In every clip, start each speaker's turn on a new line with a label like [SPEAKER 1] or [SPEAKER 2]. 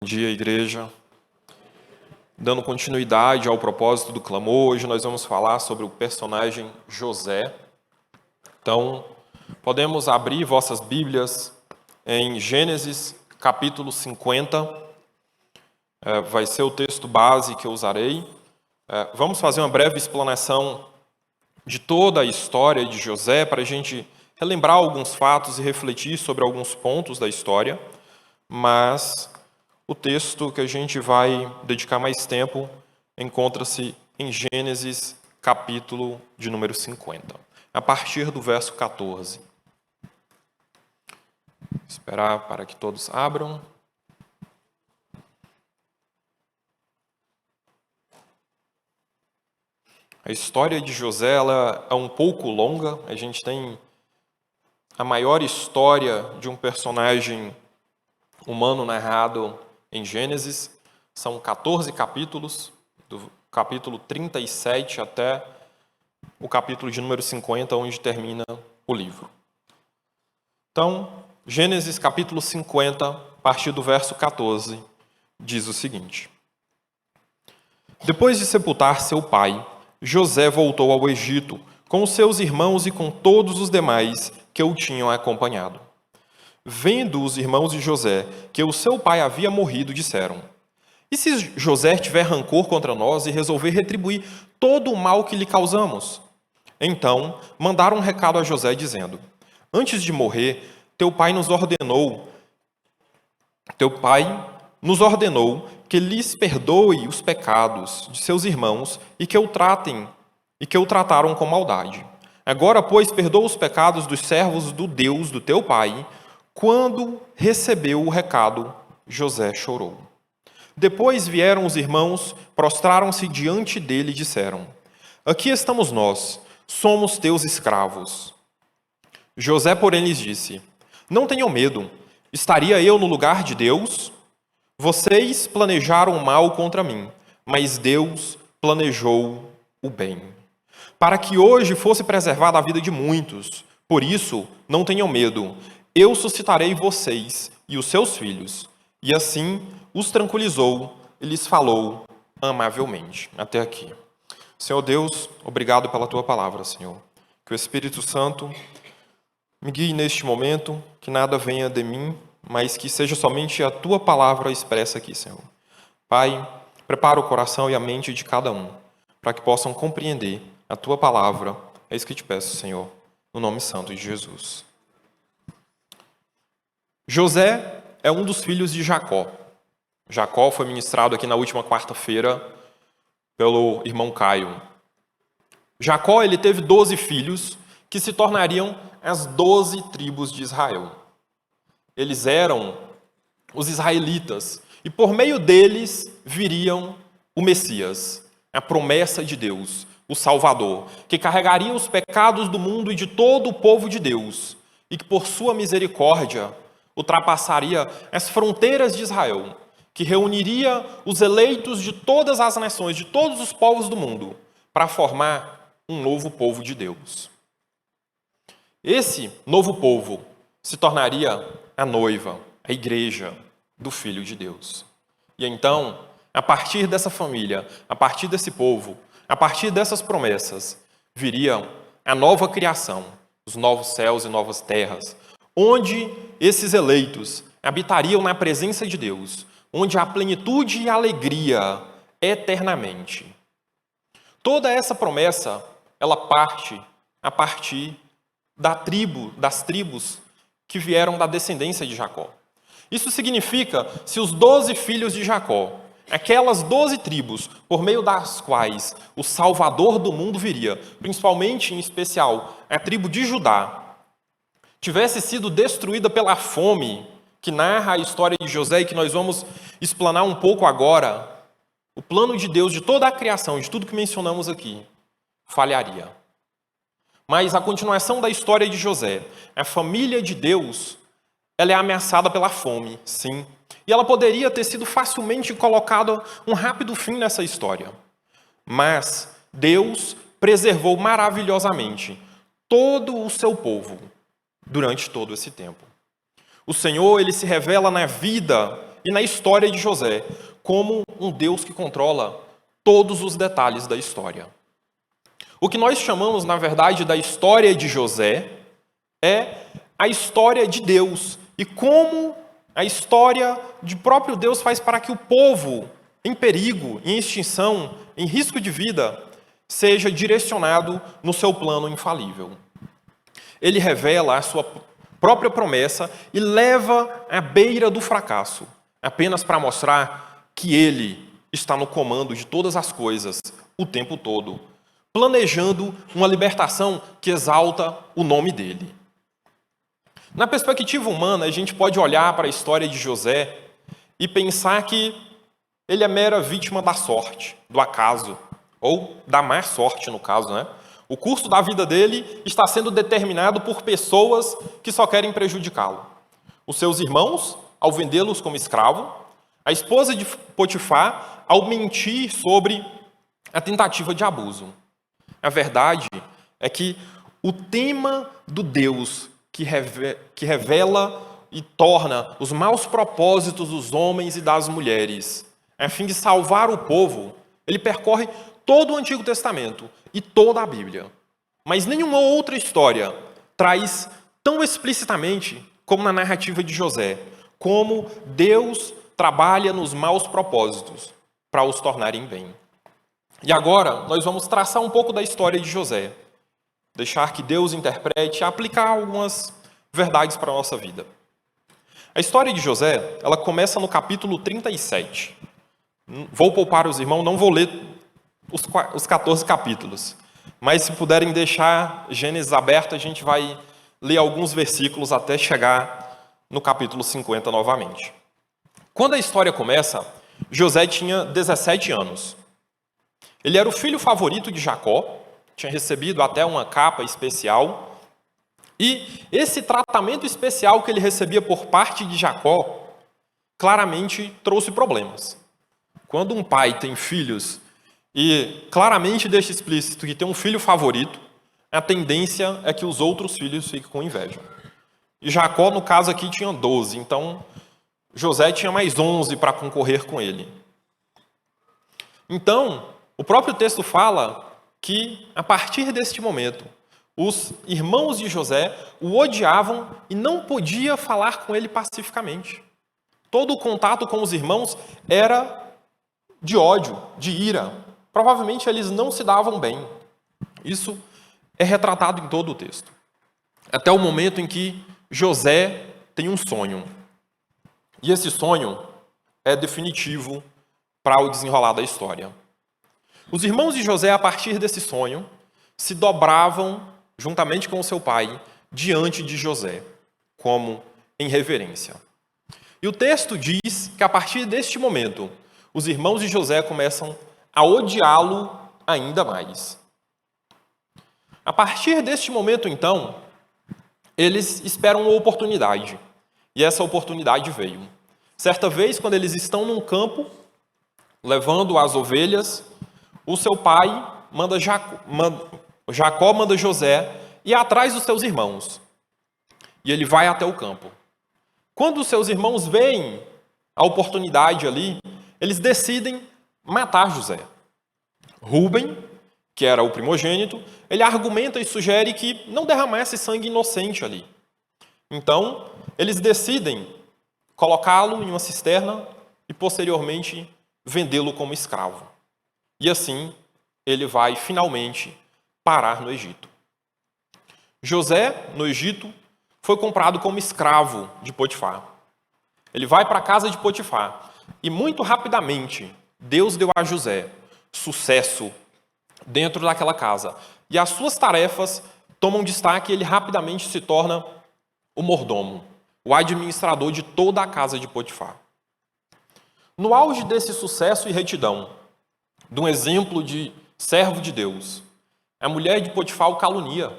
[SPEAKER 1] Bom dia, igreja. Dando continuidade ao propósito do clamor, hoje nós vamos falar sobre o personagem José. Então, podemos abrir vossas Bíblias em Gênesis, capítulo 50. Vai ser o texto base que eu usarei. Vamos fazer uma breve explanação de toda a história de José, para a gente relembrar alguns fatos e refletir sobre alguns pontos da história, mas o texto que a gente vai dedicar mais tempo encontra-se em Gênesis, capítulo de número 50, a partir do verso 14. Esperar para que todos abram. A história de José ela é um pouco longa. A gente tem a maior história de um personagem humano narrado em Gênesis. São 14 capítulos, do capítulo 37 até o capítulo de número 50, onde termina o livro. Então, Gênesis capítulo 50, a partir do verso 14, diz o seguinte: Depois de sepultar seu pai, José voltou ao Egito, com os seus irmãos e com todos os demais que o tinham acompanhado. Vendo os irmãos de José que o seu pai havia morrido, disseram: E se José tiver rancor contra nós e resolver retribuir todo o mal que lhe causamos? Então mandaram um recado a José, dizendo: Antes de morrer, teu pai nos ordenou que lhes perdoe os pecados de seus irmãos e que o trataram com maldade. Agora, pois, perdoa os pecados dos servos do Deus do teu pai. Quando recebeu o recado, José chorou. Depois vieram os irmãos, prostraram-se diante dele e disseram: Aqui estamos nós, somos teus escravos. José, porém, lhes disse: Não tenham medo, estaria eu no lugar de Deus? Vocês planejaram o mal contra mim, mas Deus planejou o bem, para que hoje fosse preservada a vida de muitos. Por isso, não tenham medo. Eu suscitarei vocês e os seus filhos. E assim os tranquilizou e lhes falou amavelmente. Até aqui. Senhor Deus, obrigado pela tua palavra, Senhor. Que o Espírito Santo me guie neste momento, que nada venha de mim, mas que seja somente a tua palavra expressa aqui, Senhor. Pai, prepara o coração e a mente de cada um, para que possam compreender a tua palavra. É isso que te peço, Senhor, no nome santo de Jesus. José é um dos filhos de Jacó. Jacó foi ministrado aqui na última quarta-feira pelo irmão Caio. Jacó ele teve 12 filhos que se tornariam as 12 tribos de Israel. Eles eram os israelitas e por meio deles viriam o Messias, a promessa de Deus, o Salvador, que carregaria os pecados do mundo e de todo o povo de Deus e que por sua misericórdia ultrapassaria as fronteiras de Israel, que reuniria os eleitos de todas as nações, de todos os povos do mundo, para formar um novo povo de Deus. Esse novo povo se tornaria a noiva, a igreja do Filho de Deus. E então, a partir dessa família, a partir desse povo, a partir dessas promessas, viria a nova criação, os novos céus e novas terras, onde esses eleitos habitariam na presença de Deus, onde há plenitude e alegria eternamente. Toda essa promessa, ela parte a partir das tribos que vieram da descendência de Jacó. Isso significa, se os 12 filhos de Jacó, aquelas 12 tribos, por meio das quais o Salvador do mundo viria, principalmente, em especial, a tribo de Judá, tivesse sido destruída pela fome, que narra a história de José e que nós vamos explanar um pouco agora, o plano de Deus de toda a criação, de tudo que mencionamos aqui, falharia. Mas a continuação da história de José, a família de Deus, ela é ameaçada pela fome, sim. E ela poderia ter sido facilmente colocada um rápido fim nessa história. Mas Deus preservou maravilhosamente todo o seu povo durante todo esse tempo. O Senhor, ele se revela na vida e na história de José, como um Deus que controla todos os detalhes da história. O que nós chamamos, na verdade, da história de José é a história de Deus e como a história de próprio Deus faz para que o povo em perigo, em extinção, em risco de vida, seja direcionado no seu plano infalível. Ele revela a sua própria promessa e leva à beira do fracasso, apenas para mostrar que ele está no comando de todas as coisas, o tempo todo, planejando uma libertação que exalta o nome dele. Na perspectiva humana, a gente pode olhar para a história de José e pensar que ele é mera vítima da sorte, do acaso, ou da má sorte, no caso, né? O curso da vida dele está sendo determinado por pessoas que só querem prejudicá-lo. Os seus irmãos, ao vendê-los como escravo, a esposa de Potifar, ao mentir sobre a tentativa de abuso. A verdade é que o tema do Deus que revela e torna os maus propósitos dos homens e das mulheres, a fim de salvar o povo, ele percorre todo o Antigo Testamento e toda a Bíblia. Mas nenhuma outra história traz tão explicitamente como na narrativa de José, como Deus trabalha nos maus propósitos para os tornarem bem. E agora nós vamos traçar um pouco da história de José, deixar que Deus interprete e aplicar algumas verdades para a nossa vida. A história de José, ela começa no capítulo 37. Vou poupar os irmãos, não vou ler os 14 capítulos. Mas se puderem deixar Gênesis aberto, a gente vai ler alguns versículos até chegar no capítulo 50 novamente. Quando a história começa, José tinha 17 anos. Ele era o filho favorito de Jacó, tinha recebido até uma capa especial. E esse tratamento especial que ele recebia por parte de Jacó, claramente trouxe problemas. Quando um pai tem filhos e claramente deixa explícito que tem um filho favorito, a tendência é que os outros filhos fiquem com inveja. E Jacó, no caso aqui, tinha 12, então José tinha mais 11 para concorrer com ele. Então, o próprio texto fala que, a partir deste momento, os irmãos de José o odiavam e não podia falar com ele pacificamente. Todo o contato com os irmãos era de ódio, de ira. Provavelmente eles não se davam bem. Isso é retratado em todo o texto. Até o momento em que José tem um sonho. E esse sonho é definitivo para o desenrolar da história. Os irmãos de José, a partir desse sonho, se dobravam, juntamente com o seu pai, diante de José, como em reverência. E o texto diz que, a partir deste momento, os irmãos de José começam a odiá-lo ainda mais. A partir deste momento, então, eles esperam uma oportunidade. E essa oportunidade veio. Certa vez, quando eles estão num campo, levando as ovelhas, o seu pai Jacó manda José ir atrás dos seus irmãos. E ele vai até o campo. Quando os seus irmãos veem a oportunidade ali, eles decidem matar José. Rúben, que era o primogênito, ele argumenta e sugere que não derramasse sangue inocente ali. Então, eles decidem colocá-lo em uma cisterna e, posteriormente, vendê-lo como escravo. E assim, ele vai, finalmente, parar no Egito. José, no Egito, foi comprado como escravo de Potifar. Ele vai para a casa de Potifar. E, muito rapidamente, Deus deu a José sucesso dentro daquela casa. E as suas tarefas tomam destaque e ele rapidamente se torna o mordomo, o administrador de toda a casa de Potifar. No auge desse sucesso e retidão, de um exemplo de servo de Deus, a mulher de Potifar o calunia,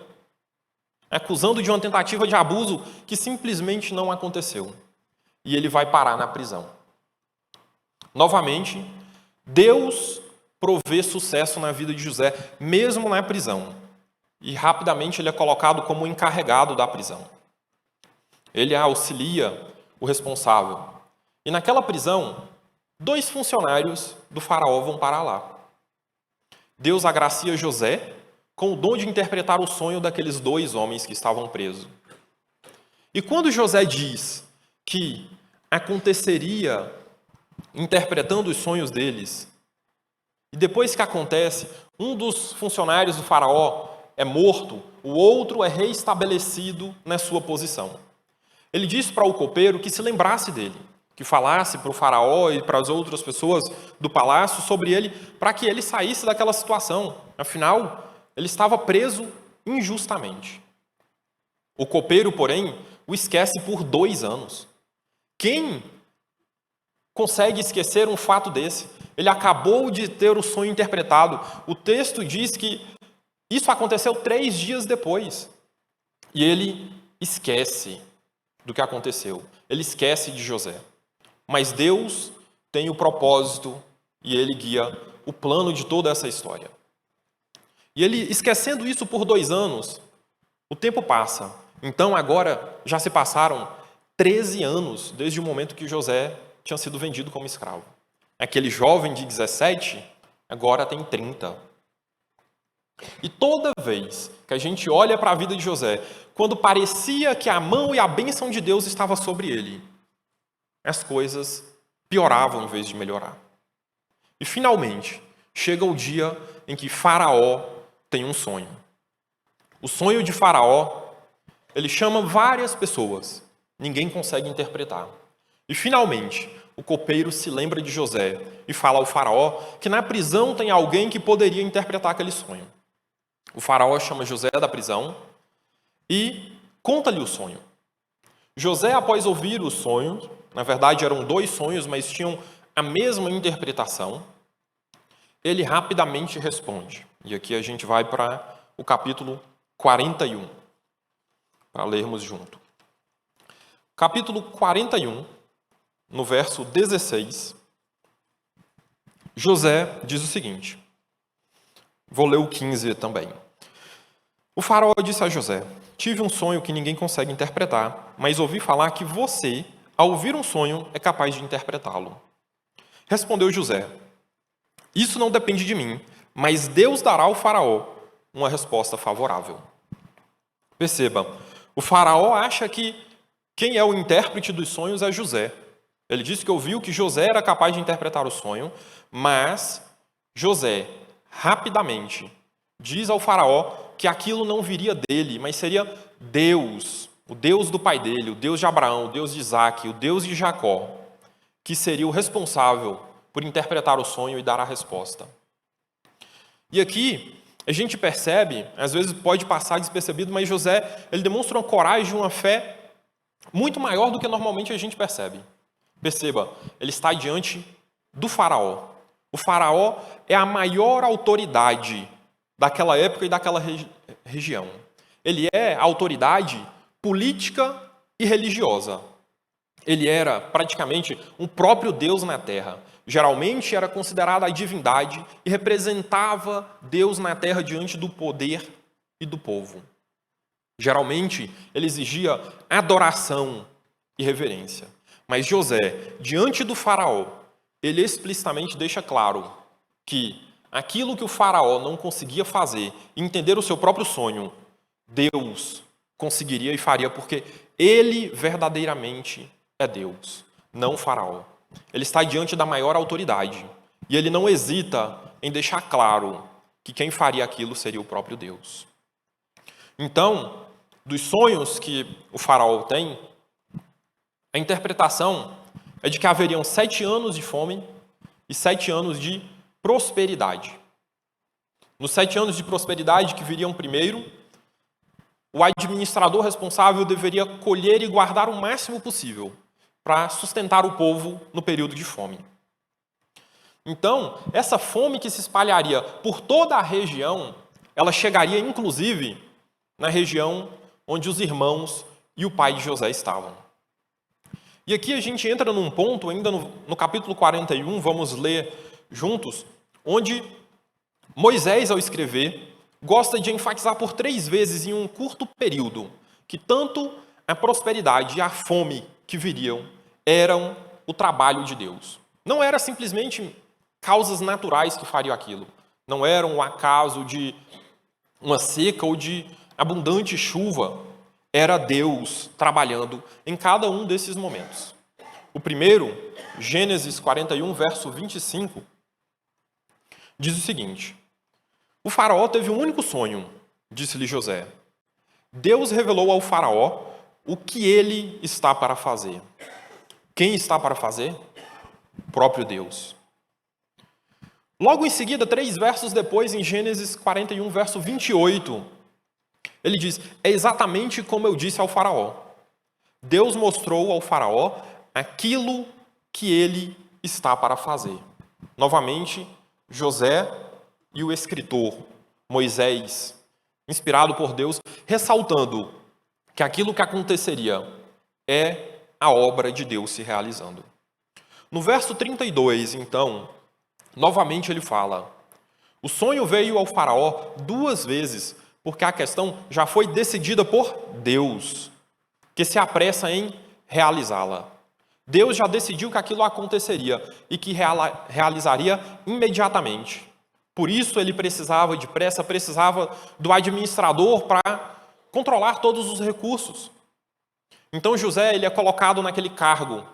[SPEAKER 1] acusando de uma tentativa de abuso que simplesmente não aconteceu. E ele vai parar na prisão. Novamente, Deus provê sucesso na vida de José, mesmo na prisão. E rapidamente ele é colocado como encarregado da prisão. Ele auxilia o responsável. E naquela prisão, 2 funcionários do faraó vão parar lá. Deus agracia José com o dom de interpretar o sonho daqueles 2 homens que estavam presos. E quando José diz que aconteceria interpretando os sonhos deles, e depois que acontece, um dos funcionários do faraó é morto, o outro é reestabelecido na sua posição. Ele disse para o copeiro que se lembrasse dele, que falasse para o faraó e para as outras pessoas do palácio sobre ele, para que ele saísse daquela situação. Afinal, ele estava preso injustamente. O copeiro, porém, o esquece por 2 anos. Quem consegue esquecer um fato desse? Ele acabou de ter o sonho interpretado. O texto diz que isso aconteceu 3 dias depois. E ele esquece do que aconteceu. Ele esquece de José. Mas Deus tem o propósito e ele guia o plano de toda essa história. E ele, esquecendo isso por 2 anos, o tempo passa. Então agora já se passaram 13 anos desde o momento que José tinha sido vendido como escravo. Aquele jovem de 17 agora tem 30. E toda vez que a gente olha para a vida de José, quando parecia que a mão e a bênção de Deus estava sobre ele, as coisas pioravam em vez de melhorar. E finalmente, chega o dia em que Faraó tem um sonho. O sonho de Faraó, ele chama várias pessoas, ninguém consegue interpretar. E finalmente, o copeiro se lembra de José e fala ao faraó que na prisão tem alguém que poderia interpretar aquele sonho. O faraó chama José da prisão e conta-lhe o sonho. José, após ouvir os sonhos, na verdade eram 2 sonhos, mas tinham a mesma interpretação, ele rapidamente responde. E aqui a gente vai para o capítulo 41, para lermos junto. Capítulo 41, no verso 16, José diz o seguinte, vou ler o 15 também. O faraó disse a José, tive um sonho que ninguém consegue interpretar, mas ouvi falar que você, ao ouvir um sonho, é capaz de interpretá-lo. Respondeu José, isso não depende de mim, mas Deus dará ao faraó uma resposta favorável. Perceba, o faraó acha que quem é o intérprete dos sonhos é José. Ele disse que ouviu que José era capaz de interpretar o sonho, mas José, rapidamente, diz ao faraó que aquilo não viria dele, mas seria Deus, o Deus do pai dele, o Deus de Abraão, o Deus de Isaac, o Deus de Jacó, que seria o responsável por interpretar o sonho e dar a resposta. E aqui a gente percebe, às vezes pode passar despercebido, mas José, ele demonstra uma coragem, uma fé muito maior do que normalmente a gente percebe. Perceba, ele está diante do faraó. O faraó é a maior autoridade daquela época e daquela região. Ele é a autoridade política e religiosa. Ele era praticamente um próprio Deus na terra. Geralmente era considerada a divindade e representava Deus na terra diante do poder e do povo. Geralmente ele exigia adoração e reverência. Mas José, diante do faraó, ele explicitamente deixa claro que aquilo que o faraó não conseguia fazer, entender o seu próprio sonho, Deus conseguiria e faria, porque ele verdadeiramente é Deus, não o faraó. Ele está diante da maior autoridade e ele não hesita em deixar claro que quem faria aquilo seria o próprio Deus. Então, dos sonhos que o faraó tem, a interpretação é de que haveriam 7 anos de fome e 7 anos de prosperidade. Nos 7 anos de prosperidade que viriam primeiro, o administrador responsável deveria colher e guardar o máximo possível para sustentar o povo no período de fome. Então, essa fome que se espalharia por toda a região, ela chegaria inclusive na região onde os irmãos e o pai de José estavam. E aqui a gente entra num ponto, ainda no capítulo 41, vamos ler juntos, onde Moisés, ao escrever, gosta de enfatizar por 3 vezes em um curto período que tanto a prosperidade e a fome que viriam eram o trabalho de Deus. Não era simplesmente causas naturais que fariam aquilo. Não era um acaso de uma seca ou de abundante chuva. Era Deus trabalhando em cada um desses momentos. O primeiro, Gênesis 41, verso 25, diz o seguinte: o faraó teve um único sonho, disse-lhe José. Deus revelou ao faraó o que ele está para fazer. Quem está para fazer? O próprio Deus. Logo em seguida, 3 versos depois, em Gênesis 41, verso 28, ele diz: é exatamente como eu disse ao faraó. Deus mostrou ao faraó aquilo que ele está para fazer. Novamente, José e o escritor Moisés, inspirado por Deus, ressaltando que aquilo que aconteceria é a obra de Deus se realizando. No verso 32, então, novamente ele fala: o sonho veio ao faraó 2 vezes, porque a questão já foi decidida por Deus, que se apressa em realizá-la. Deus já decidiu que aquilo aconteceria e que realizaria imediatamente. Por isso ele precisava de pressa, precisava do administrador para controlar todos os recursos. Então José ele é colocado naquele cargo.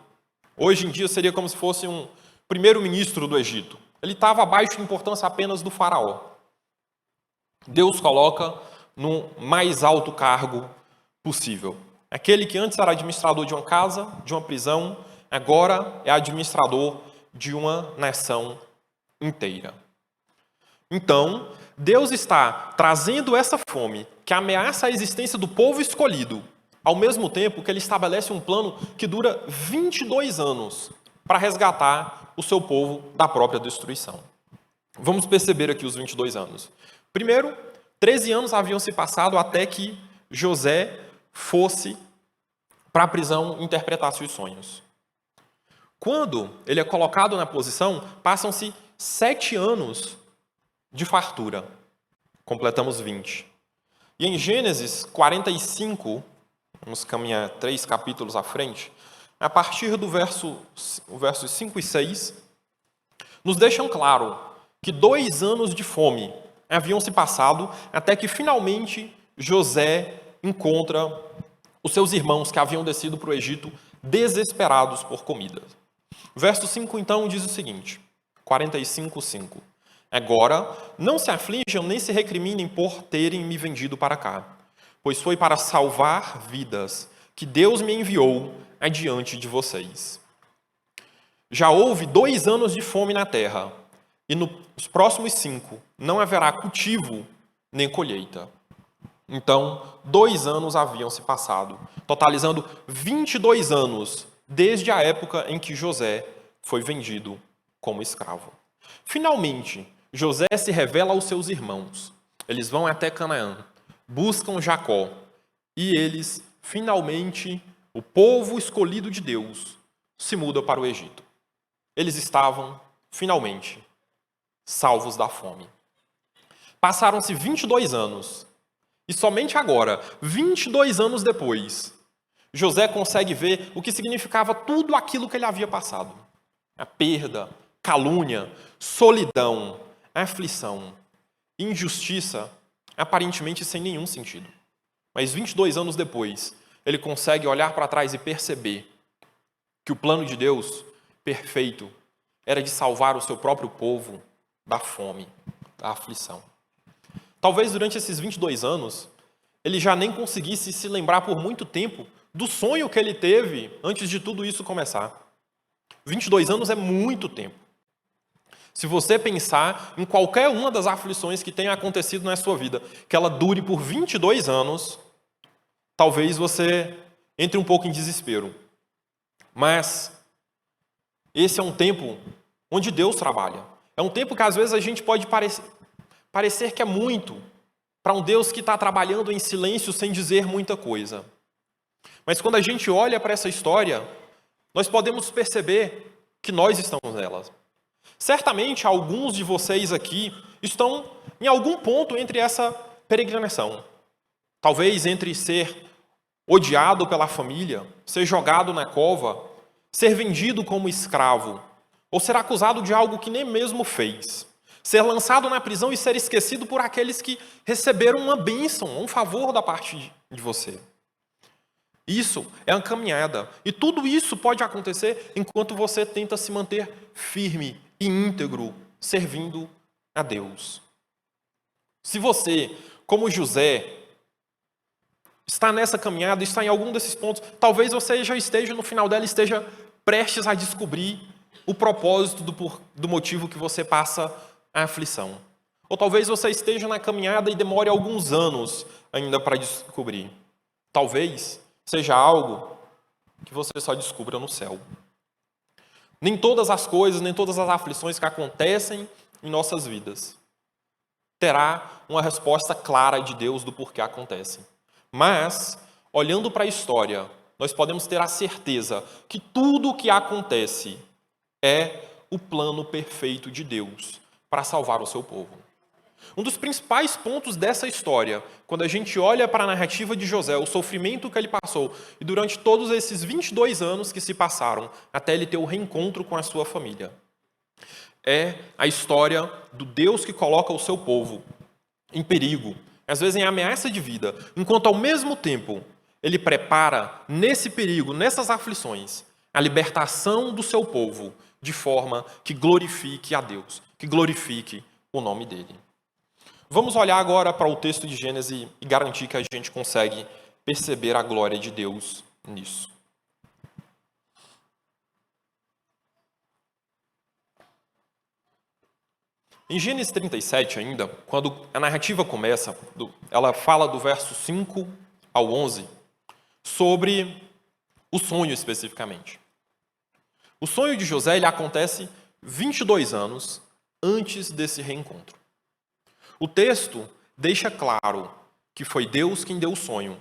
[SPEAKER 1] Hoje em dia seria como se fosse um primeiro-ministro do Egito. Ele estava abaixo de importância apenas do faraó. Deus coloca no mais alto cargo possível. Aquele que antes era administrador de uma casa, de uma prisão, agora é administrador de uma nação inteira. Então, Deus está trazendo essa fome que ameaça a existência do povo escolhido, ao mesmo tempo que ele estabelece um plano que dura 22 anos para resgatar o seu povo da própria destruição. Vamos perceber aqui os 22 anos. Primeiro, 13 anos haviam se passado até que José fosse para a prisão e interpretasse os sonhos. Quando ele é colocado na posição, passam-se 7 anos de fartura. Completamos 20. E em Gênesis 45, vamos caminhar 3 capítulos à frente, a partir do versos 5 e 6, nos deixam claro que 2 anos de fome haviam se passado até que finalmente José encontra os seus irmãos que haviam descido para o Egito desesperados por comida. Verso 5 então diz o seguinte, 45, 5. Agora, não se aflijam nem se recriminem por terem me vendido para cá, pois foi para salvar vidas que Deus me enviou adiante de vocês. Já houve 2 anos de fome na terra, e nos próximos 5 não haverá cultivo nem colheita. Então, 2 anos haviam se passado, totalizando 22 anos desde a época em que José foi vendido como escravo. Finalmente, José se revela aos seus irmãos. Eles vão até Canaã, buscam Jacó, e eles, finalmente, o povo escolhido de Deus, se muda para o Egito. Eles estavam, finalmente, salvos da fome. Passaram-se 22 anos, e somente agora, 22 anos depois, José consegue ver o que significava tudo aquilo que ele havia passado. A perda, calúnia, solidão, aflição, injustiça, aparentemente sem nenhum sentido. Mas 22 anos depois, ele consegue olhar para trás e perceber que o plano de Deus, perfeito, era de salvar o seu próprio povo da fome, da aflição. Talvez durante esses 22 anos, ele já nem conseguisse se lembrar por muito tempo do sonho que ele teve antes de tudo isso começar. 22 anos é muito tempo. Se você pensar em qualquer uma das aflições que tenha acontecido na sua vida, que ela dure por 22 anos, talvez você entre um pouco em desespero. Mas esse é um tempo onde Deus trabalha. É um tempo que às vezes a gente pode parecer que é muito para um Deus que está trabalhando em silêncio sem dizer muita coisa. Mas quando a gente olha para essa história, nós podemos perceber que nós estamos nela. Certamente, alguns de vocês aqui estão em algum ponto entre essa peregrinação. Talvez entre ser odiado pela família, ser jogado na cova, ser vendido como escravo, ou ser acusado de algo que nem mesmo fez, ser lançado na prisão e ser esquecido por aqueles que receberam uma bênção, um favor da parte de você. Isso é uma caminhada. E tudo isso pode acontecer enquanto você tenta se manter firme e íntegro, servindo a Deus. Se você, como José, está nessa caminhada, está em algum desses pontos, talvez você já esteja no final dela, esteja prestes a descobrir o propósito do motivo que você passa a aflição. Ou talvez você esteja na caminhada e demore alguns anos ainda para descobrir. Talvez seja algo que você só descubra no céu. Nem todas as coisas, nem todas as aflições que acontecem em nossas vidas terá uma resposta clara de Deus do porquê acontecem. Mas, olhando para a história, nós podemos ter a certeza que tudo o que acontece é o plano perfeito de Deus para salvar o seu povo. Um dos principais pontos dessa história, quando a gente olha para a narrativa de José, o sofrimento que ele passou, e durante todos esses 22 anos que se passaram, até ele ter o reencontro com a sua família, é a história do Deus que coloca o seu povo em perigo, às vezes em ameaça de vida, enquanto ao mesmo tempo ele prepara nesse perigo, nessas aflições, a libertação do seu povo de forma que glorifique a Deus, que glorifique o nome dele. Vamos olhar agora para o texto de Gênesis e garantir que a gente consegue perceber a glória de Deus nisso. Em Gênesis 37 ainda, quando a narrativa começa, ela fala do verso 5 ao 11, sobre o sonho especificamente. O sonho de José ele acontece 22 anos antes desse reencontro. O texto deixa claro que foi Deus quem deu o sonho,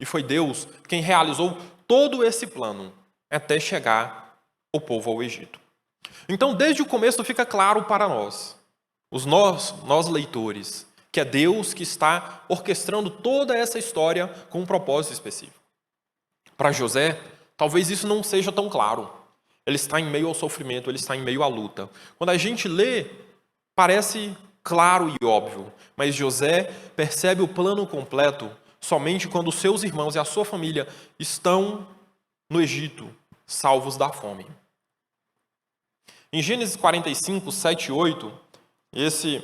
[SPEAKER 1] e foi Deus quem realizou todo esse plano até chegar o povo ao Egito. Então, desde o começo fica claro para nós leitores, que é Deus que está orquestrando toda essa história com um propósito específico. Para José, talvez isso não seja tão claro. Ele está em meio ao sofrimento, ele está em meio à luta. Quando a gente lê, parece claro e óbvio, mas José percebe o plano completo somente quando os seus irmãos e a sua família estão no Egito, salvos da fome. Em Gênesis 45, 7 e 8, esse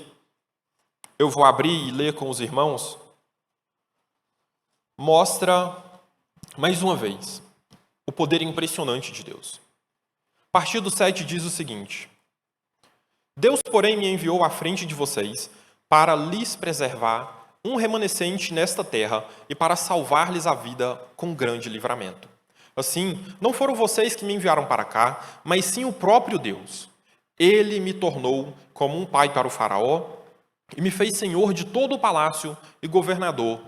[SPEAKER 1] eu vou abrir e ler com os irmãos, mostra, mais uma vez, o poder impressionante de Deus. A partir do 7 diz o seguinte: Deus, porém, me enviou à frente de vocês para lhes preservar um remanescente nesta terra e para salvar-lhes a vida com grande livramento. Assim, não foram vocês que me enviaram para cá, mas sim o próprio Deus. Ele me tornou como um pai para o faraó e me fez senhor de todo o palácio e governador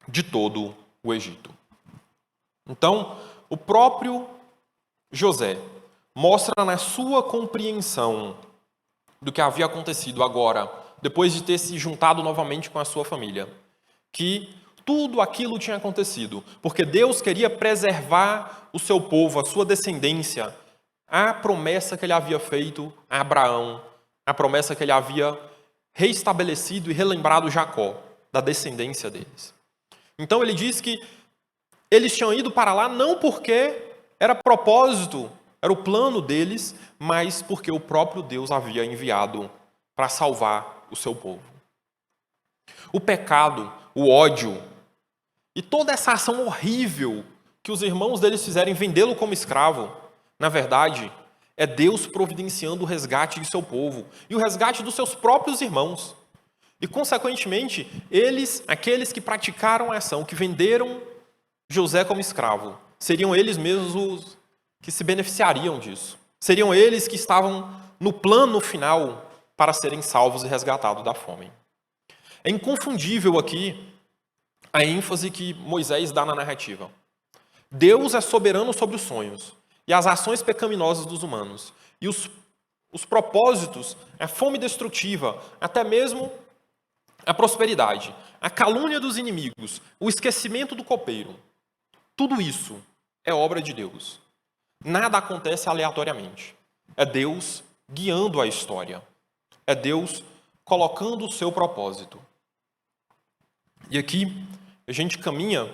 [SPEAKER 1] de todo o Egito. Então, o próprio José mostra na sua compreensão do que havia acontecido agora, depois de ter se juntado novamente com a sua família, que tudo aquilo tinha acontecido porque Deus queria preservar o seu povo, a sua descendência, a promessa que ele havia feito a Abraão, a promessa que ele havia reestabelecido e relembrado Jacó, da descendência deles. Então ele diz que eles tinham ido para lá não porque era propósito, era o plano deles, mas porque o próprio Deus havia enviado para salvar o seu povo. O pecado, o ódio e toda essa ação horrível que os irmãos deles fizeram em vendê-lo como escravo, na verdade, é Deus providenciando o resgate de seu povo e o resgate dos seus próprios irmãos. E, consequentemente, aqueles que praticaram a ação, que venderam José como escravo, seriam eles mesmos os que se beneficiariam disso. Seriam eles que estavam no plano final para serem salvos e resgatados da fome. É inconfundível aqui a ênfase que Moisés dá na narrativa. Deus é soberano sobre os sonhos e as ações pecaminosas dos humanos, e os propósitos, a fome destrutiva, até mesmo a prosperidade, a calúnia dos inimigos, o esquecimento do copeiro. Tudo isso é obra de Deus. Nada acontece aleatoriamente. É Deus guiando a história. É Deus colocando o seu propósito. E aqui a gente caminha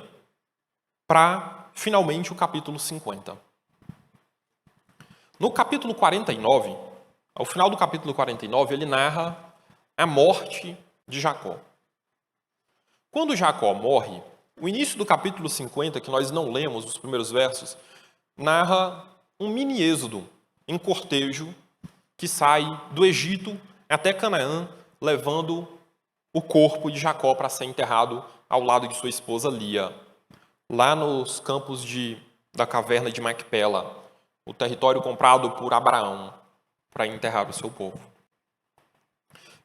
[SPEAKER 1] para, finalmente, o capítulo 50. No capítulo 49, ao final do capítulo 49, ele narra a morte de Jacó. Quando Jacó morre, o início do capítulo 50, que nós não lemos os primeiros versos, narra um mini êxodo em cortejo que sai do Egito até Canaã, levando o corpo de Jacó para ser enterrado ao lado de sua esposa Lia, lá nos campos da caverna de Macpela, o território comprado por Abraão para enterrar o seu povo.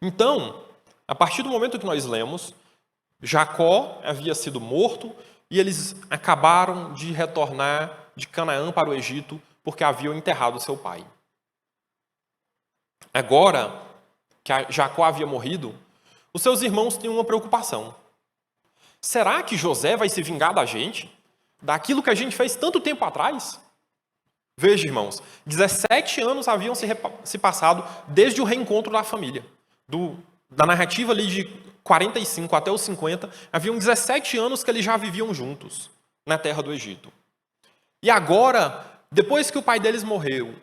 [SPEAKER 1] Então, a partir do momento que nós lemos, Jacó havia sido morto e eles acabaram de retornar de Canaã para o Egito porque haviam enterrado seu pai. Agora que Jacó havia morrido, os seus irmãos tinham uma preocupação. Será que José vai se vingar da gente? Daquilo que a gente fez tanto tempo atrás? Veja, irmãos, 17 anos haviam se passado desde o reencontro da família. Da narrativa ali de 45 até os 50, haviam 17 anos que eles já viviam juntos na terra do Egito. E agora, depois que o pai deles morreu,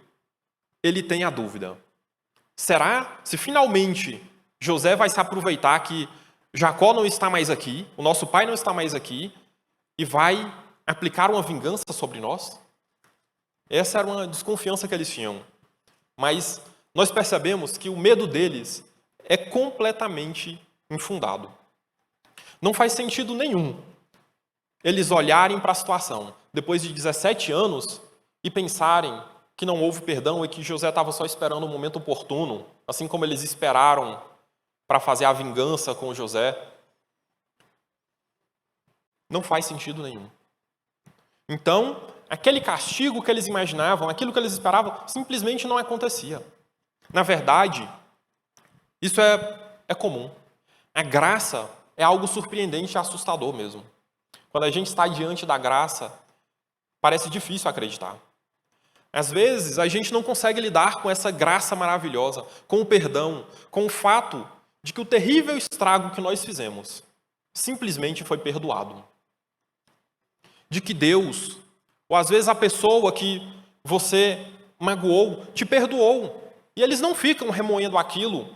[SPEAKER 1] ele tem a dúvida. Será, se finalmente José vai se aproveitar que Jacó não está mais aqui, o nosso pai não está mais aqui, e vai aplicar uma vingança sobre nós? Essa era uma desconfiança que eles tinham. Mas nós percebemos que o medo deles é completamente infundado. Não faz sentido nenhum eles olharem para a situação depois de 17 anos e pensarem que não houve perdão e que José estava só esperando o momento oportuno, assim como eles esperaram para fazer a vingança com José. Não faz sentido nenhum. Então, aquele castigo que eles imaginavam, aquilo que eles esperavam, simplesmente não acontecia. Na verdade, isso é comum. A graça é algo surpreendente e assustador mesmo. Quando a gente está diante da graça, parece difícil acreditar. Às vezes, a gente não consegue lidar com essa graça maravilhosa, com o perdão, com o fato de que o terrível estrago que nós fizemos simplesmente foi perdoado. De que Deus, ou às vezes a pessoa que você magoou, te perdoou. E eles não ficam remoendo aquilo,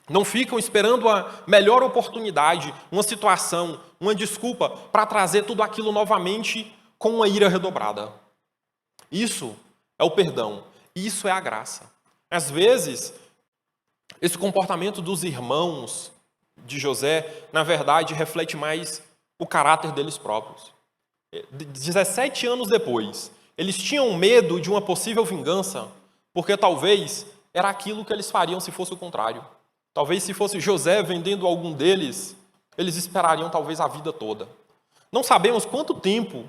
[SPEAKER 1] não ficam esperando a melhor oportunidade, uma situação, uma desculpa para trazer tudo aquilo novamente com uma ira redobrada. Isso é o perdão, isso é a graça. Às vezes, esse comportamento dos irmãos de José, na verdade, reflete mais o caráter deles próprios. 17 anos depois, eles tinham medo de uma possível vingança, porque talvez era aquilo que eles fariam se fosse o contrário. Talvez se fosse José vendendo algum deles, eles esperariam talvez a vida toda. Não sabemos quanto tempo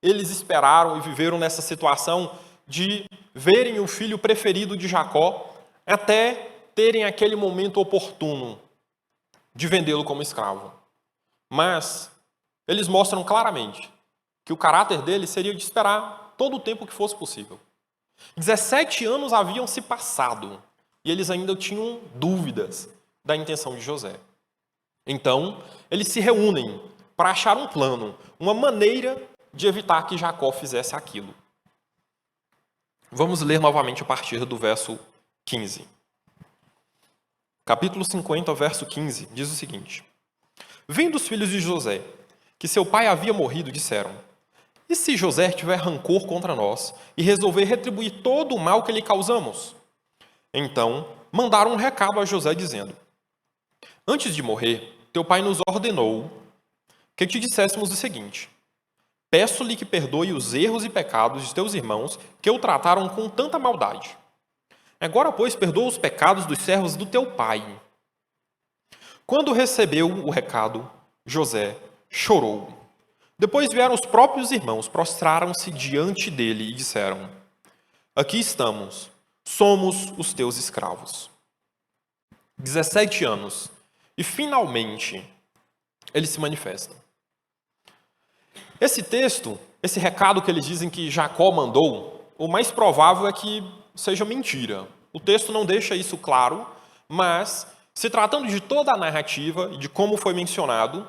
[SPEAKER 1] eles esperaram e viveram nessa situação de verem o filho preferido de Jacó até terem aquele momento oportuno de vendê-lo como escravo. Mas eles mostram claramente que o caráter dele seria de esperar todo o tempo que fosse possível. 17 anos haviam se passado e eles ainda tinham dúvidas da intenção de José. Então, eles se reúnem para achar um plano, uma maneira de evitar que Jacó fizesse aquilo. Vamos ler novamente a partir do verso 15. Capítulo 50, verso 15, diz o seguinte: Vendo os filhos de José que seu pai havia morrido, disseram: E se José tiver rancor contra nós e resolver retribuir todo o mal que lhe causamos? Então, mandaram um recado a José dizendo: Antes de morrer, teu pai nos ordenou que te disséssemos o seguinte: Peço-lhe que perdoe os erros e pecados de teus irmãos que o trataram com tanta maldade. Agora, pois, perdoa os pecados dos servos do teu pai. Quando recebeu o recado, José chorou. Depois vieram os próprios irmãos, prostraram-se diante dele e disseram: Aqui estamos, somos os teus escravos. 17 anos, e finalmente ele se manifesta. Esse texto, esse recado que eles dizem que Jacó mandou, o mais provável é que seja mentira. O texto não deixa isso claro, mas, se tratando de toda a narrativa e de como foi mencionado,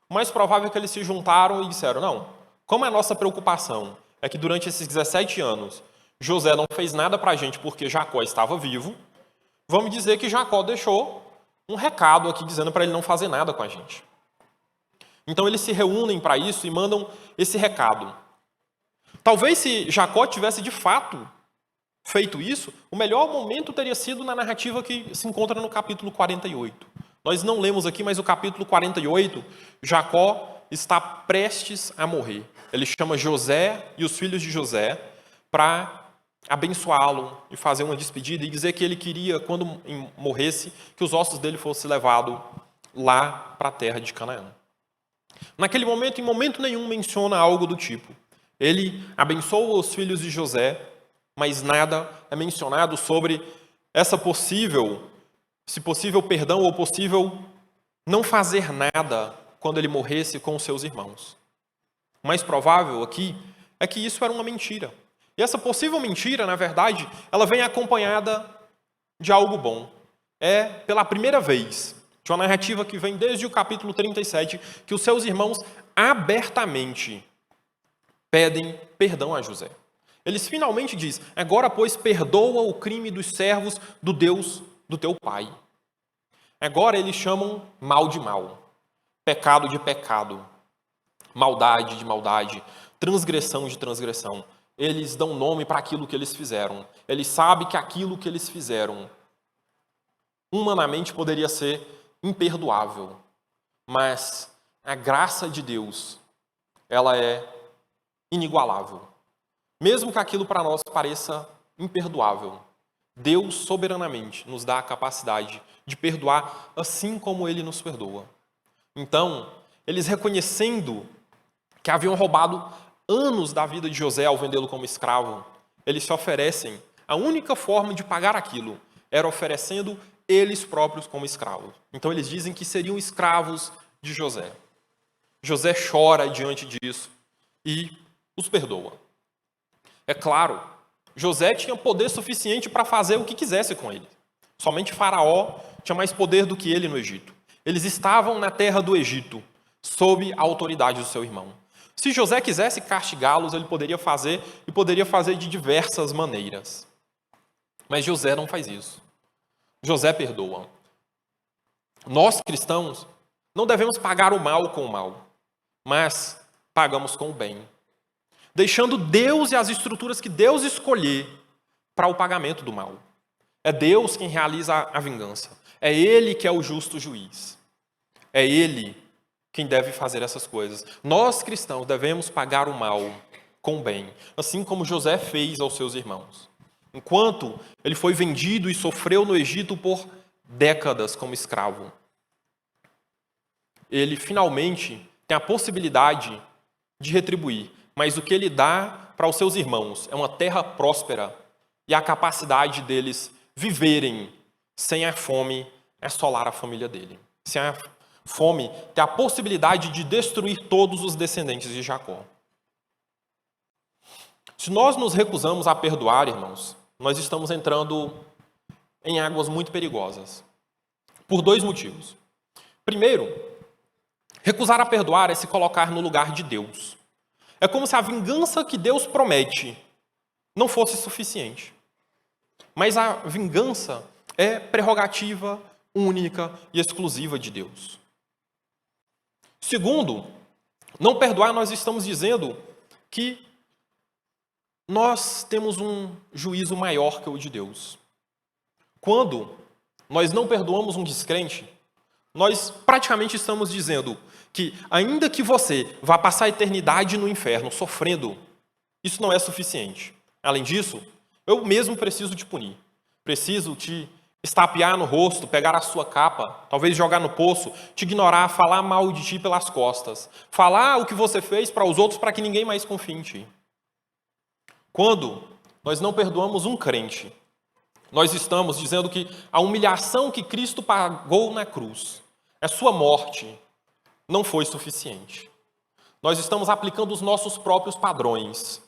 [SPEAKER 1] o mais provável é que eles se juntaram e disseram, não, como a nossa preocupação é que durante esses 17 anos José não fez nada para a gente porque Jacó estava vivo, vamos dizer que Jacó deixou um recado aqui dizendo para ele não fazer nada com a gente. Então eles se reúnem para isso e mandam esse recado. Talvez se Jacó tivesse de fato feito isso, o melhor momento teria sido na narrativa que se encontra no capítulo 48. Nós não lemos aqui, mas o capítulo 48, Jacó está prestes a morrer. Ele chama José e os filhos de José para abençoá-lo e fazer uma despedida e dizer que ele queria, quando morresse, que os ossos dele fossem levados lá para a terra de Canaã. Naquele momento, em momento nenhum, menciona algo do tipo. Ele abençoa os filhos de José, mas nada é mencionado sobre esse possível perdão ou possível não fazer nada quando ele morresse com os seus irmãos. O mais provável aqui é que isso era uma mentira. E essa possível mentira, na verdade, ela vem acompanhada de algo bom. É pela primeira vez, de uma narrativa que vem desde o capítulo 37, que os seus irmãos abertamente pedem perdão a José. Eles finalmente dizem, agora, pois, perdoa o crime dos servos do Deus do teu pai. Agora eles chamam mal de mal, pecado de pecado, maldade de maldade, transgressão de transgressão. Eles dão nome para aquilo que eles fizeram. Eles sabem que aquilo que eles fizeram, humanamente, poderia ser imperdoável. Mas a graça de Deus, ela é inigualável. Mesmo que aquilo para nós pareça imperdoável, Deus soberanamente nos dá a capacidade de perdoar assim como Ele nos perdoa. Então, eles reconhecendo que haviam roubado anos da vida de José ao vendê-lo como escravo, eles se oferecem. A única forma de pagar aquilo era oferecendo eles próprios como escravos. Então eles dizem que seriam escravos de José. José chora diante disso e os perdoa. É claro, José tinha poder suficiente para fazer o que quisesse com ele. Somente Faraó tinha mais poder do que ele no Egito. Eles estavam na terra do Egito, sob a autoridade do seu irmão. Se José quisesse castigá-los, ele poderia fazer, e poderia fazer de diversas maneiras. Mas José não faz isso. José perdoa. Nós, cristãos, não devemos pagar o mal com o mal, mas pagamos com o bem, deixando Deus e as estruturas que Deus escolher para o pagamento do mal. É Deus quem realiza a vingança. É Ele que é o justo juiz. É Ele quem deve fazer essas coisas. Nós, cristãos, devemos pagar o mal com o bem, assim como José fez aos seus irmãos. Enquanto ele foi vendido e sofreu no Egito por décadas como escravo, ele finalmente tem a possibilidade de retribuir. Mas o que ele dá para os seus irmãos é uma terra próspera e a capacidade deles viverem sem a fome assolar a família dele. Sem a fome ter a possibilidade de destruir todos os descendentes de Jacó. Se nós nos recusamos a perdoar, irmãos, nós estamos entrando em águas muito perigosas. Por dois motivos. Primeiro, recusar a perdoar é se colocar no lugar de Deus. É como se a vingança que Deus promete não fosse suficiente. Mas a vingança é prerrogativa única e exclusiva de Deus. Segundo, não perdoar, nós estamos dizendo que nós temos um juízo maior que o de Deus. Quando nós não perdoamos um descrente, nós praticamente estamos dizendo que, ainda que você vá passar a eternidade no inferno sofrendo, isso não é suficiente. Além disso, eu mesmo preciso te punir. Preciso te estapear no rosto, pegar a sua capa, talvez jogar no poço, te ignorar, falar mal de ti pelas costas, falar o que você fez para os outros para que ninguém mais confie em ti. Quando nós não perdoamos um crente, nós estamos dizendo que a humilhação que Cristo pagou na cruz, a sua morte, não foi suficiente. Nós estamos aplicando os nossos próprios padrões.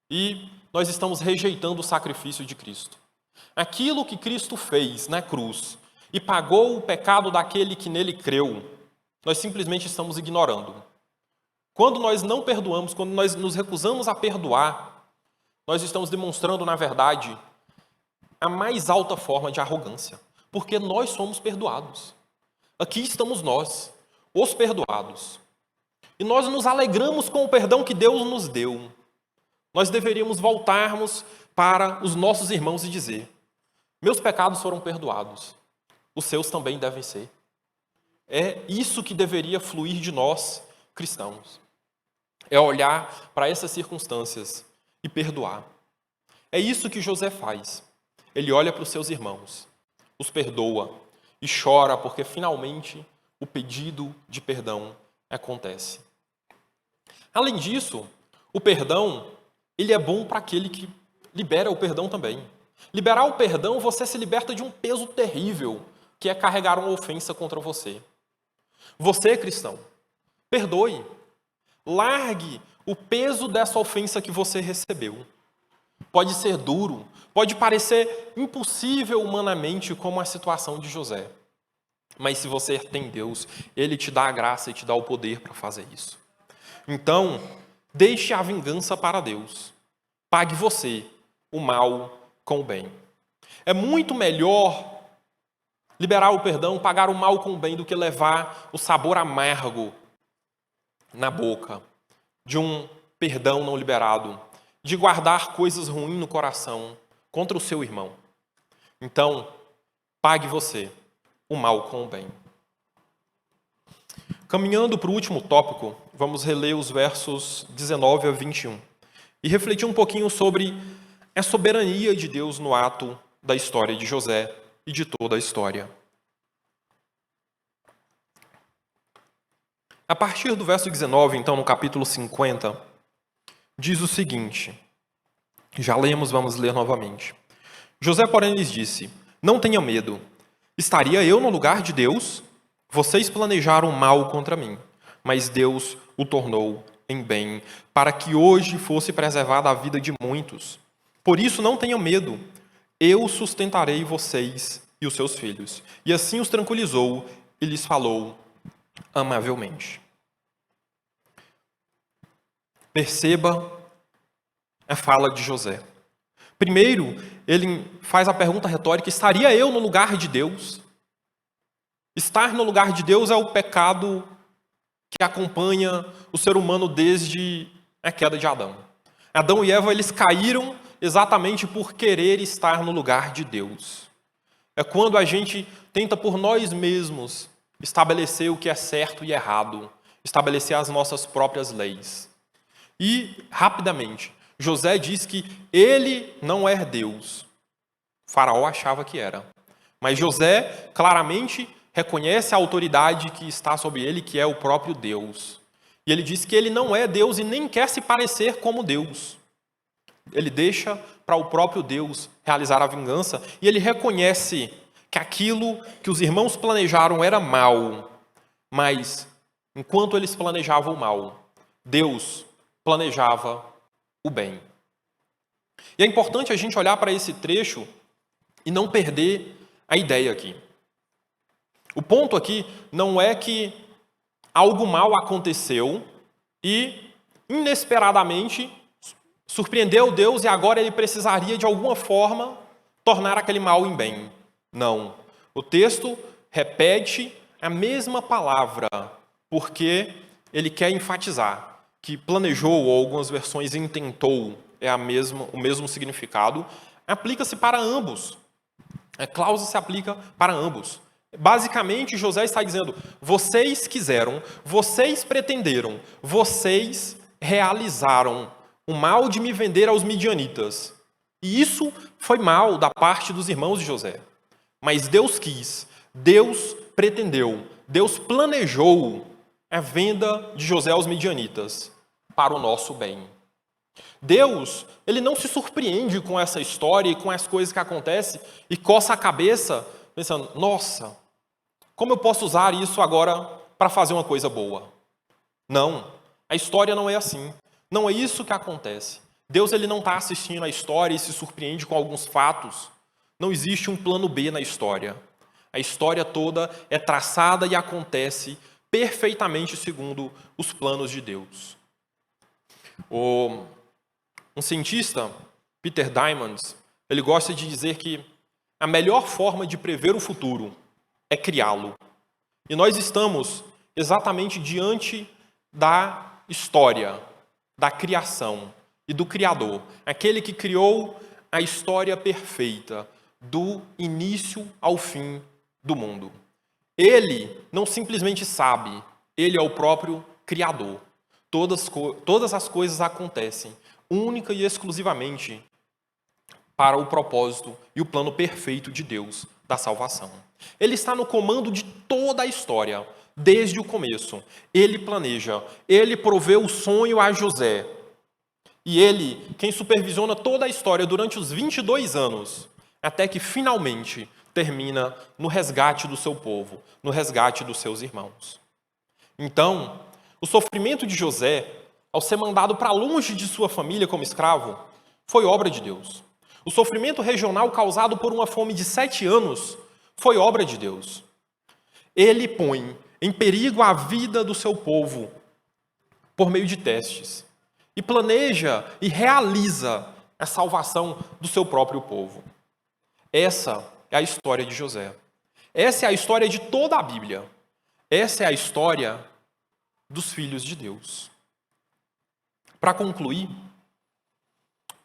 [SPEAKER 1] E nós estamos rejeitando o sacrifício de Cristo. Aquilo que Cristo fez na cruz e pagou o pecado daquele que nele creu, nós simplesmente estamos ignorando. Quando nós não perdoamos, quando nós nos recusamos a perdoar, nós estamos demonstrando, na verdade, a mais alta forma de arrogância, porque nós somos perdoados. Aqui estamos nós, os perdoados. E nós nos alegramos com o perdão que Deus nos deu. Nós deveríamos voltarmos para os nossos irmãos e dizer: meus pecados foram perdoados, os seus também devem ser. É isso que deveria fluir de nós, cristãos. É olhar para essas circunstâncias e perdoar. É isso que José faz. Ele olha para os seus irmãos, os perdoa e chora porque finalmente o pedido de perdão acontece. Além disso, o perdão, ele é bom para aquele que libera o perdão também. Liberar o perdão, você se liberta de um peso terrível, que é carregar uma ofensa contra você. Você, cristão, perdoe. Largue o peso dessa ofensa que você recebeu. Pode ser duro, pode parecer impossível humanamente, como a situação de José. Mas se você tem Deus, Ele te dá a graça e te dá o poder para fazer isso. Então, deixe a vingança para Deus. Pague você o mal com o bem. É muito melhor liberar o perdão, pagar o mal com o bem, do que levar o sabor amargo na boca de um perdão não liberado, de guardar coisas ruins no coração contra o seu irmão. Então, pague você o mal com o bem. Caminhando para o último tópico, vamos reler os versos 19 a 21 e refletir um pouquinho sobre a soberania de Deus no ato da história de José e de toda a história. A partir do verso 19, então, no capítulo 50, diz o seguinte, já lemos, vamos ler novamente. José, porém, lhes disse: não tenham medo, estaria eu no lugar de Deus? Vocês planejaram mal contra mim, mas Deus o tornou em bem, para que hoje fosse preservada a vida de muitos. Por isso não tenham medo, eu sustentarei vocês e os seus filhos. E assim os tranquilizou e lhes falou amavelmente. Perceba a fala de José. Primeiro, ele faz a pergunta retórica: estaria eu no lugar de Deus? Estar no lugar de Deus é o pecado que acompanha o ser humano desde a queda de Adão. Adão e Eva, eles caíram exatamente por querer estar no lugar de Deus. É quando a gente tenta por nós mesmos estabelecer o que é certo e errado, estabelecer as nossas próprias leis. E, rapidamente, José diz que ele não é Deus. Faraó achava que era. Mas José claramente reconhece a autoridade que está sobre ele, que é o próprio Deus. E ele diz que ele não é Deus e nem quer se parecer como Deus. Ele deixa para o próprio Deus realizar a vingança e ele reconhece que aquilo que os irmãos planejaram era mal, mas enquanto eles planejavam o mal, Deus planejava o bem. E é importante a gente olhar para esse trecho e não perder a ideia aqui. O ponto aqui não é que algo mal aconteceu e, inesperadamente, surpreendeu Deus e agora ele precisaria, de alguma forma, tornar aquele mal em bem. Não. O texto repete a mesma palavra, porque ele quer enfatizar que planejou, ou algumas versões intentou, é o mesmo significado, aplica-se para ambos. A cláusula se aplica para ambos. Basicamente, José está dizendo: vocês quiseram, vocês pretenderam, vocês realizaram o mal de me vender aos midianitas. E isso foi mal da parte dos irmãos de José. Mas Deus quis, Deus pretendeu, Deus planejou a venda de José aos midianitas para o nosso bem. Deus, ele não se surpreende com essa história e com as coisas que acontecem e coça a cabeça pensando: nossa, como eu posso usar isso agora para fazer uma coisa boa? Não, a história não é assim. Não é isso que acontece. Deus ele não está assistindo a história e se surpreende com alguns fatos. Não existe um plano B na história. A história toda é traçada e acontece perfeitamente segundo os planos de Deus. Um cientista, Peter Diamandis, ele gosta de dizer que a melhor forma de prever o futuro é criá-lo. E nós estamos exatamente diante da história, da criação e do Criador, aquele que criou a história perfeita, do início ao fim do mundo. Ele não simplesmente sabe, ele é o próprio Criador. Todas as coisas acontecem única e exclusivamente para o propósito e o plano perfeito de Deus da salvação. Ele está no comando de toda a história, desde o começo. Ele planeja, ele proveu o sonho a José. E ele, quem supervisiona toda a história durante os 22 anos, até que finalmente termina no resgate do seu povo, no resgate dos seus irmãos. Então, o sofrimento de José, ao ser mandado para longe de sua família como escravo, foi obra de Deus. O sofrimento regional causado por uma fome de 7 anos foi obra de Deus. Ele põe em perigo a vida do seu povo por meio de testes e planeja e realiza a salvação do seu próprio povo. Essa é a história de José. Essa é a história de toda a Bíblia. Essa é a história dos filhos de Deus. Para concluir,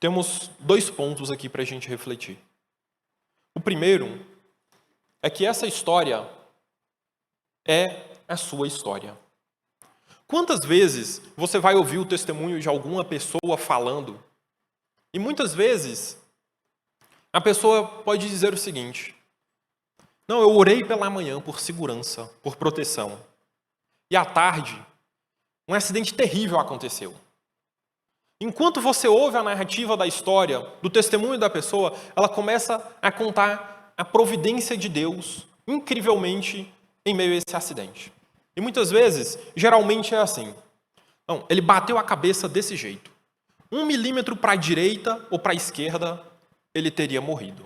[SPEAKER 1] temos 2 pontos aqui para a gente refletir. O primeiro é que essa história é a sua história. Quantas vezes você vai ouvir o testemunho de alguma pessoa falando, e muitas vezes a pessoa pode dizer o seguinte: não, eu orei pela manhã por segurança, por proteção, e à tarde um acidente terrível aconteceu. Enquanto você ouve a narrativa da história, do testemunho da pessoa, ela começa a contar a providência de Deus, incrivelmente, em meio a esse acidente. E muitas vezes, geralmente é assim. Não, ele bateu a cabeça desse jeito. 1 milímetro para a direita ou para a esquerda, ele teria morrido.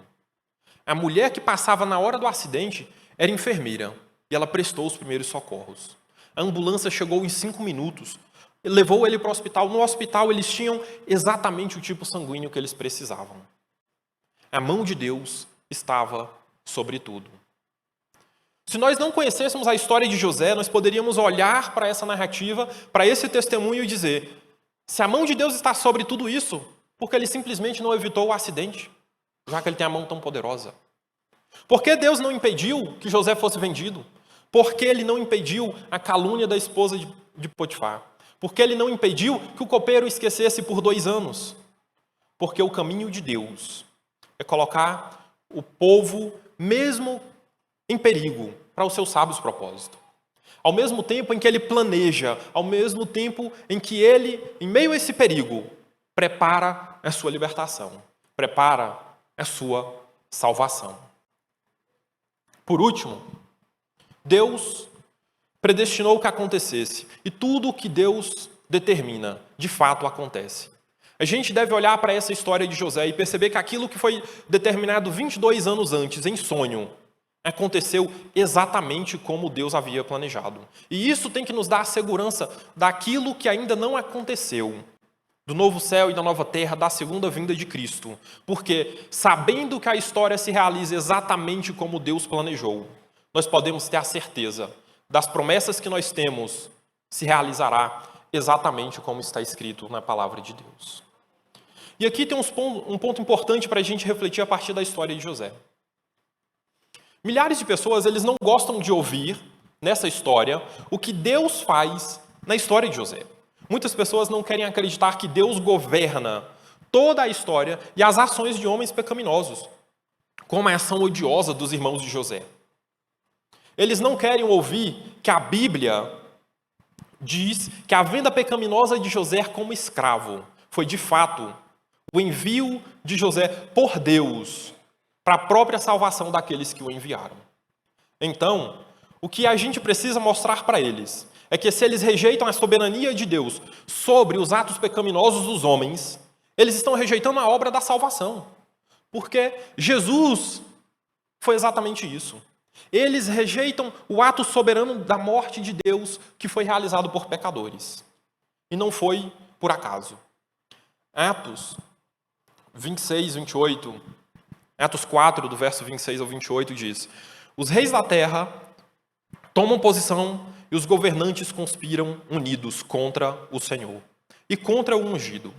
[SPEAKER 1] A mulher que passava na hora do acidente era enfermeira e ela prestou os primeiros socorros. A ambulância chegou em 5 minutos, levou ele para o hospital. No hospital, eles tinham exatamente o tipo sanguíneo que eles precisavam. A mão de Deus estava sobre tudo. Se nós não conhecêssemos a história de José, nós poderíamos olhar para essa narrativa, para esse testemunho e dizer: se a mão de Deus está sobre tudo isso, por que ele simplesmente não evitou o acidente, já que ele tem a mão tão poderosa? Por que Deus não impediu que José fosse vendido? Por que ele não impediu a calúnia da esposa de Potifar? Por que ele não impediu que o copeiro esquecesse por 2 anos? Porque o caminho de Deus é colocar o povo, mesmo em perigo, para os seus sábios propósitos. Ao mesmo tempo em que ele planeja, ao mesmo tempo em que ele, em meio a esse perigo, prepara a sua libertação, prepara a sua salvação. Por último, Deus predestinou que acontecesse, e tudo o que Deus determina, de fato acontece. A gente deve olhar para essa história de José e perceber que aquilo que foi determinado 22 anos antes, em sonho, aconteceu exatamente como Deus havia planejado. E isso tem que nos dar a segurança daquilo que ainda não aconteceu, do novo céu e da nova terra, da segunda vinda de Cristo. Porque, sabendo que a história se realiza exatamente como Deus planejou, nós podemos ter a certeza das promessas que nós temos se realizará exatamente como está escrito na palavra de Deus. E aqui tem um ponto importante para a gente refletir a partir da história de José. Milhares de pessoas, eles não gostam de ouvir, nessa história, o que Deus faz na história de José. Muitas pessoas não querem acreditar que Deus governa toda a história e as ações de homens pecaminosos, como a ação odiosa dos irmãos de José. Eles não querem ouvir que a Bíblia diz que a venda pecaminosa de José como escravo foi, de fato, o envio de José por Deus para a própria salvação daqueles que o enviaram. Então, o que a gente precisa mostrar para eles é que se eles rejeitam a soberania de Deus sobre os atos pecaminosos dos homens, Eles estão rejeitando a obra da salvação. Porque Jesus foi exatamente isso. Eles rejeitam o ato soberano da morte de Deus que foi realizado por pecadores. E não foi por acaso. Atos 26, 28, Atos 4, do verso 26 ao 28, diz: os reis da terra tomam posição e os governantes conspiram unidos contra o Senhor e contra o ungido.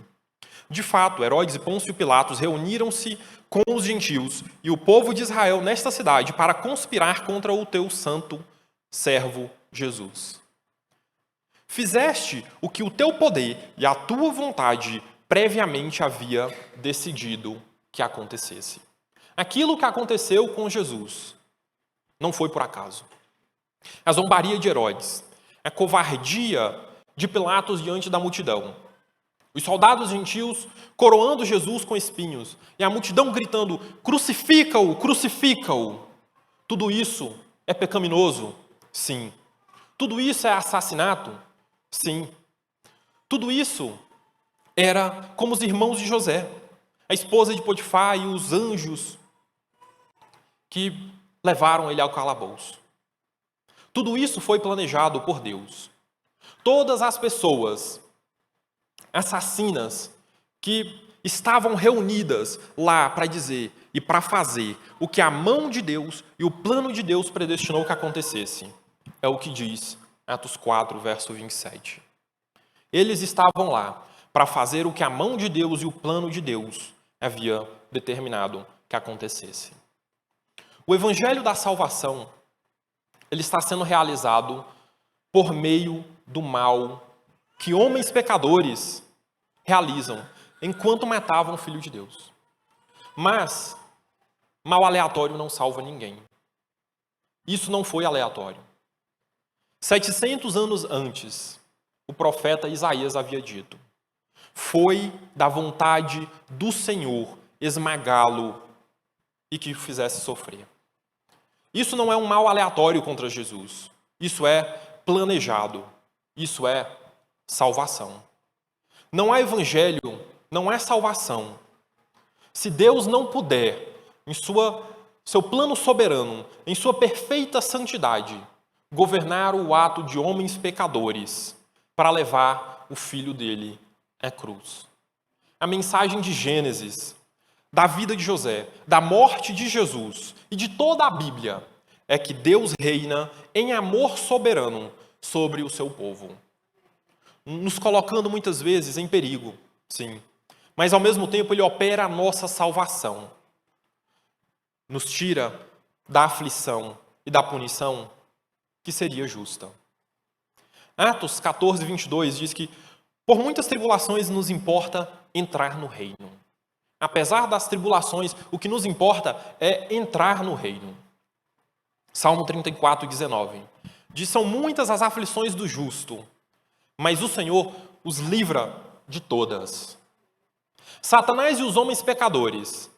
[SPEAKER 1] De fato, Herodes e Pôncio Pilatos reuniram-se com os gentios e o povo de Israel nesta cidade para conspirar contra o teu santo servo Jesus. Fizeste o que o teu poder e a tua vontade previamente havia decidido que acontecesse. Aquilo que aconteceu com Jesus não foi por acaso. A zombaria de Herodes, a covardia de Pilatos diante da multidão, os soldados gentios coroando Jesus com espinhos e a multidão gritando: crucifica-o, crucifica-o. Tudo isso é pecaminoso? Sim. Tudo isso é assassinato? Sim. Tudo isso era como os irmãos de José, a esposa de Potifar e os anjos que levaram ele ao calabouço. Tudo isso foi planejado por Deus. Todas as pessoas assassinas que estavam reunidas lá para dizer e para fazer o que a mão de Deus e o plano de Deus predestinou que acontecesse. É o que diz Atos 4, verso 27. Eles estavam lá para fazer o que a mão de Deus e o plano de Deus havia determinado que acontecesse. O evangelho da salvação, ele está sendo realizado por meio do mal que homens pecadores realizam enquanto matavam o Filho de Deus. Mas mal aleatório não salva ninguém. Isso não foi aleatório. 700 anos antes, o profeta Isaías havia dito: foi da vontade do Senhor esmagá-lo e que o fizesse sofrer. Isso não é um mal aleatório contra Jesus. Isso é planejado. Isso é salvação. Não há evangelho, não é salvação. Se Deus não puder, em seu plano soberano, em sua perfeita santidade, governar o ato de homens pecadores para levar o filho dele à cruz. A mensagem de Gênesis, da vida de José, da morte de Jesus e de toda a Bíblia é que Deus reina em amor soberano sobre o seu povo. Nos colocando muitas vezes em perigo, sim. Mas ao mesmo tempo ele opera a nossa salvação. Nos tira da aflição e da punição que seria justa. Atos 14, 22 diz que por muitas tribulações nos importa entrar no reino. Apesar das tribulações, o que nos importa é entrar no reino. Salmo 34, 19. Diz: são muitas as aflições do justo, mas o Senhor os livra de todas. Satanás e os homens pecadores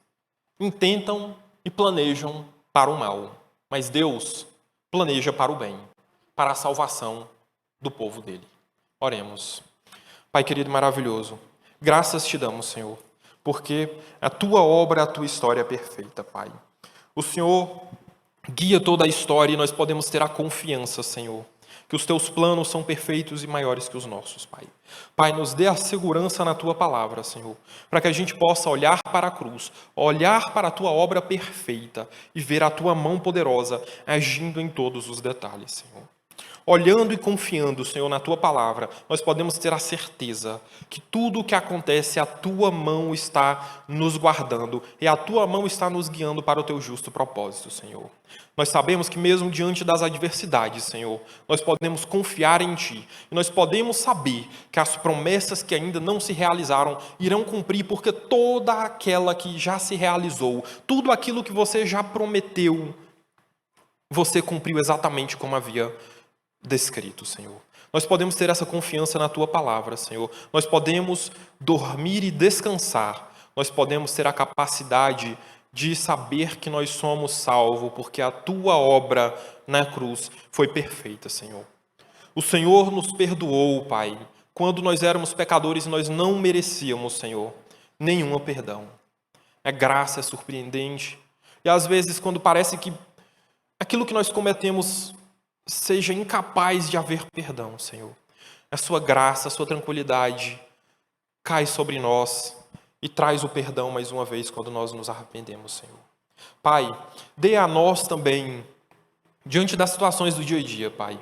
[SPEAKER 1] intentam e planejam para o mal, mas Deus planeja para o bem, para a salvação do povo dele. Oremos. Pai querido e maravilhoso, graças te damos, Senhor, porque a tua obra, a tua história é perfeita, Pai. O Senhor guia toda a história e nós podemos ter a confiança, Senhor, que os teus planos são perfeitos e maiores que os nossos, Pai. Pai, nos dê a segurança na tua palavra, Senhor, para que a gente possa olhar para a cruz, olhar para a tua obra perfeita e ver a tua mão poderosa agindo em todos os detalhes, Senhor. Olhando e confiando, Senhor, na tua palavra, nós podemos ter a certeza que tudo o que acontece, a tua mão está nos guardando e a tua mão está nos guiando para o teu justo propósito, Senhor. Nós sabemos que mesmo diante das adversidades, Senhor, nós podemos confiar em Ti. E nós podemos saber que as promessas que ainda não se realizaram irão cumprir, porque toda aquela que já se realizou, tudo aquilo que você já prometeu, você cumpriu exatamente como havia descrito, Senhor. Nós podemos ter essa confiança na Tua palavra, Senhor. Nós podemos dormir e descansar. Nós podemos ter a capacidade de saber que nós somos salvos, porque a Tua obra na cruz foi perfeita, Senhor. O Senhor nos perdoou, Pai, quando nós éramos pecadores e nós não merecíamos, Senhor, nenhum perdão. Graça é surpreendente. E às vezes, quando parece que aquilo que nós cometemos seja incapaz de haver perdão, Senhor, a sua graça, a sua tranquilidade cai sobre nós e traz o perdão mais uma vez quando nós nos arrependemos, Senhor. Pai, dê a nós também, diante das situações do dia a dia, Pai,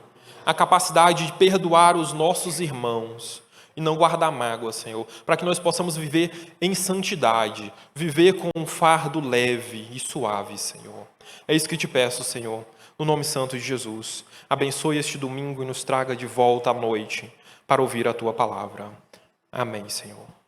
[SPEAKER 1] a capacidade de perdoar os nossos irmãos e não guardar mágoa, Senhor, para que nós possamos viver em santidade, viver com um fardo leve e suave, Senhor. É isso que te peço, Senhor, no nome santo de Jesus. Abençoe este domingo e nos traga de volta à noite para ouvir a Tua palavra. Amém, Senhor.